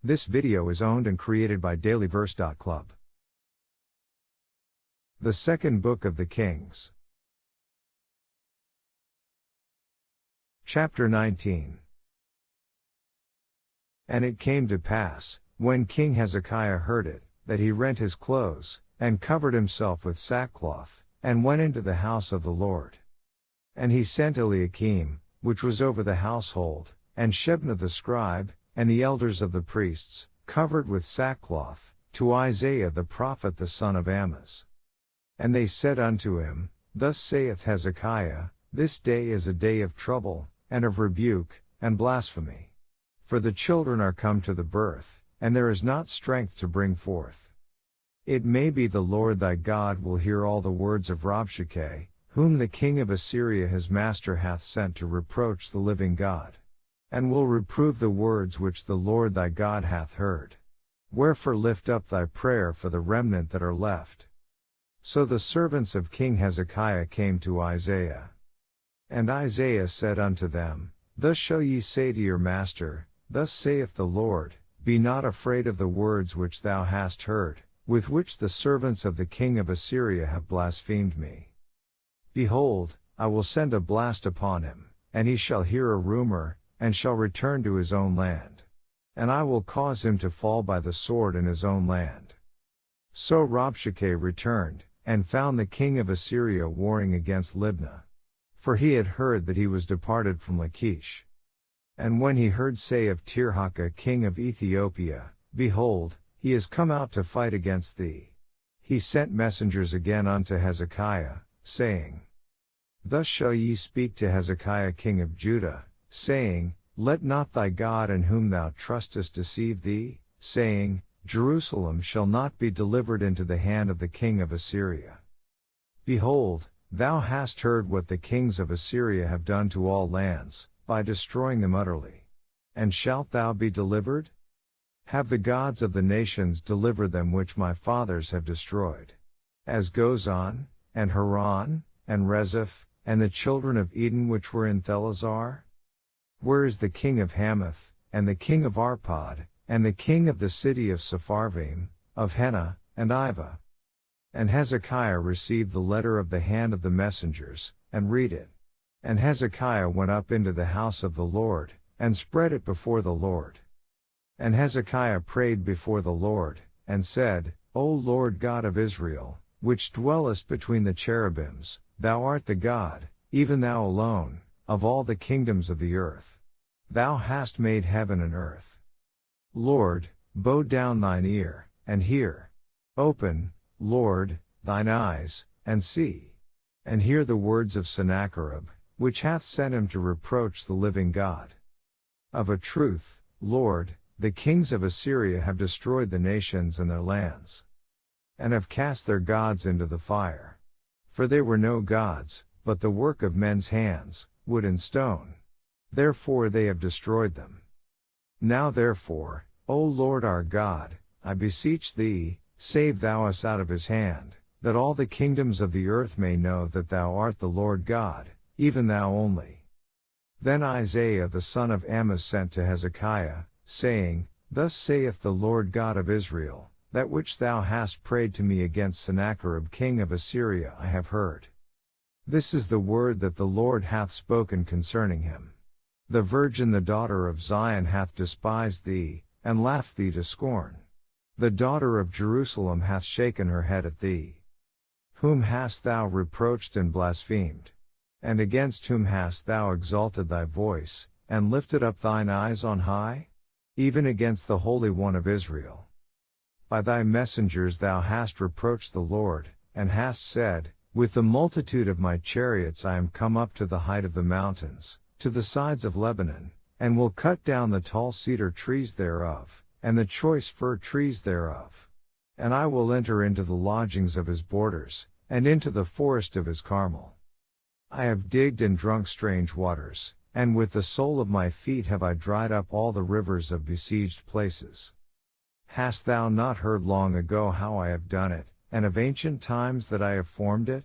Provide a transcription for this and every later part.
This video is owned and created by dailyverse.club. The Second Book of the Kings. Chapter 19. And it came to pass, when King Hezekiah heard it, that he rent his clothes, and covered himself with sackcloth, and went into the house of the Lord. And he sent Eliakim, which was over the household, and Shebna the scribe, and the elders of the priests, covered with sackcloth, to Isaiah the prophet the son of Amoz. And they said unto him, Thus saith Hezekiah, This day is a day of trouble, and of rebuke, and blasphemy. For the children are come to the birth, and there is not strength to bring forth. It may be the Lord thy God will hear all the words of Rabshakeh, whom the king of Assyria his master hath sent to reproach the living God. And will reprove the words which the Lord thy God hath heard. Wherefore lift up thy prayer for the remnant that are left. So the servants of King Hezekiah came to Isaiah. And Isaiah said unto them, Thus shall ye say to your master, Thus saith the Lord, Be not afraid of the words which thou hast heard, with which the servants of the king of Assyria have blasphemed me. Behold, I will send a blast upon him, and he shall hear a rumor, and shall return to his own land. And I will cause him to fall by the sword in his own land. So Rabshakeh returned, and found the king of Assyria warring against Libnah. For he had heard that he was departed from Lachish. And when he heard say of Tirhakah king of Ethiopia, Behold, he is come out to fight against thee. He sent messengers again unto Hezekiah, saying, Thus shall ye speak to Hezekiah king of Judah, saying, Let not thy God in whom thou trustest deceive thee, saying, Jerusalem shall not be delivered into the hand of the king of Assyria. Behold, thou hast heard what the kings of Assyria have done to all lands, by destroying them utterly. And shalt thou be delivered? Have the gods of the nations delivered them which my fathers have destroyed? As Gozan, and Haran, and Rezeph, and the children of Eden which were in Thelazar? Where is the king of Hamath, and the king of Arpad, and the king of the city of Sepharvaim, of Hena, and Iva? And Hezekiah received the letter of the hand of the messengers, and read it. And Hezekiah went up into the house of the Lord, and spread it before the Lord. And Hezekiah prayed before the Lord, and said, O Lord God of Israel, which dwellest between the cherubims, thou art the God, even thou alone, of all the kingdoms of the earth. Thou hast made heaven and earth. Lord, bow down thine ear, and hear. Open, Lord, thine eyes, and see. And hear the words of Sennacherib, which hath sent him to reproach the living God. Of a truth, Lord, the kings of Assyria have destroyed the nations and their lands, and have cast their gods into the fire. For they were no gods, but the work of men's hands, wood and stone. Therefore they have destroyed them. Now therefore, O Lord our God, I beseech thee, save thou us out of his hand, that all the kingdoms of the earth may know that thou art the Lord God, even thou only. Then Isaiah the son of Amoz sent to Hezekiah, saying, Thus saith the Lord God of Israel, That which thou hast prayed to me against Sennacherib king of Assyria I have heard. This is the word that the Lord hath spoken concerning him. The virgin the daughter of Zion hath despised thee, and laughed thee to scorn. The daughter of Jerusalem hath shaken her head at thee. Whom hast thou reproached and blasphemed? And against whom hast thou exalted thy voice, and lifted up thine eyes on high? Even against the Holy One of Israel. By thy messengers thou hast reproached the Lord, and hast said, With the multitude of my chariots I am come up to the height of the mountains, to the sides of Lebanon, and will cut down the tall cedar trees thereof, and the choice fir trees thereof. And I will enter into the lodgings of his borders, and into the forest of his Carmel. I have digged and drunk strange waters, and with the sole of my feet have I dried up all the rivers of besieged places. Hast thou not heard long ago how I have done it, and of ancient times that I have formed it?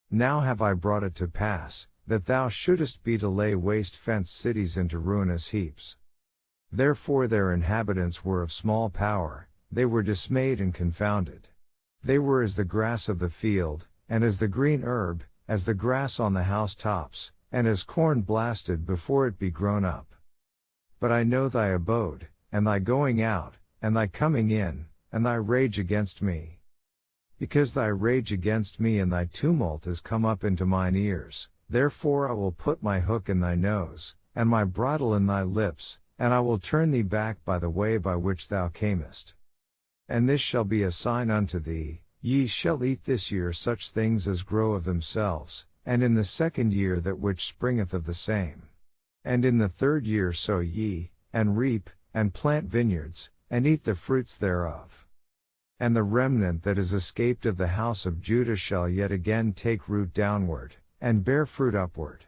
Now have I brought it to pass, that thou shouldest be to lay waste fenced cities into ruinous heaps. Therefore their inhabitants were of small power, they were dismayed and confounded. They were as the grass of the field, and as the green herb, as the grass on the housetops, and as corn blasted before it be grown up. But I know thy abode, and thy going out, and thy coming in, and thy rage against me. Because thy rage against me and thy tumult is come up into mine ears, therefore I will put my hook in thy nose, and my bridle in thy lips, and I will turn thee back by the way by which thou camest. And this shall be a sign unto thee, ye shall eat this year such things as grow of themselves, and in the second year that which springeth of the same. And in the third year sow ye, and reap, and plant vineyards, and eat the fruits thereof. And the remnant that is escaped of the house of Judah shall yet again take root downward, and bear fruit upward.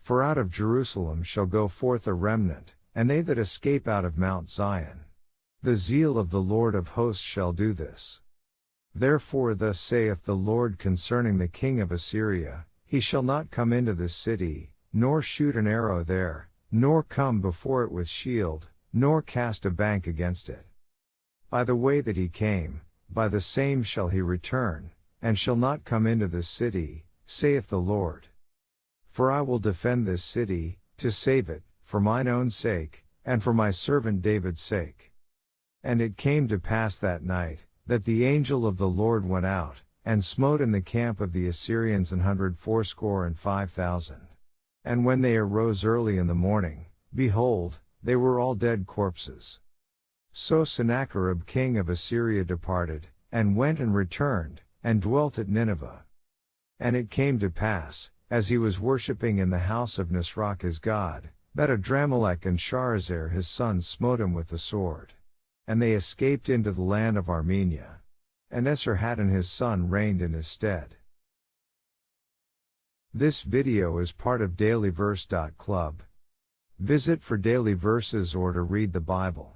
For out of Jerusalem shall go forth a remnant, and they that escape out of Mount Zion. The zeal of the Lord of hosts shall do this. Therefore thus saith the Lord concerning the king of Assyria, he shall not come into this city, nor shoot an arrow there, nor come before it with shield, nor cast a bank against it. By the way that he came, by the same shall he return, and shall not come into this city, saith the Lord. For I will defend this city, to save it, for mine own sake, and for my servant David's sake. And it came to pass that night, that the angel of the Lord went out, and smote in the camp of the Assyrians 185,000. And when they arose early in the morning, behold, they were all dead corpses. So Sennacherib king of Assyria departed, and went and returned, and dwelt at Nineveh. And it came to pass, as he was worshipping in the house of Nisroch his god, that Adramelech and Sharezer his sons smote him with the sword. And they escaped into the land of Armenia. And Esarhaddon his son reigned in his stead. This video is part of dailyverse.club. Visit for daily verses or to read the Bible.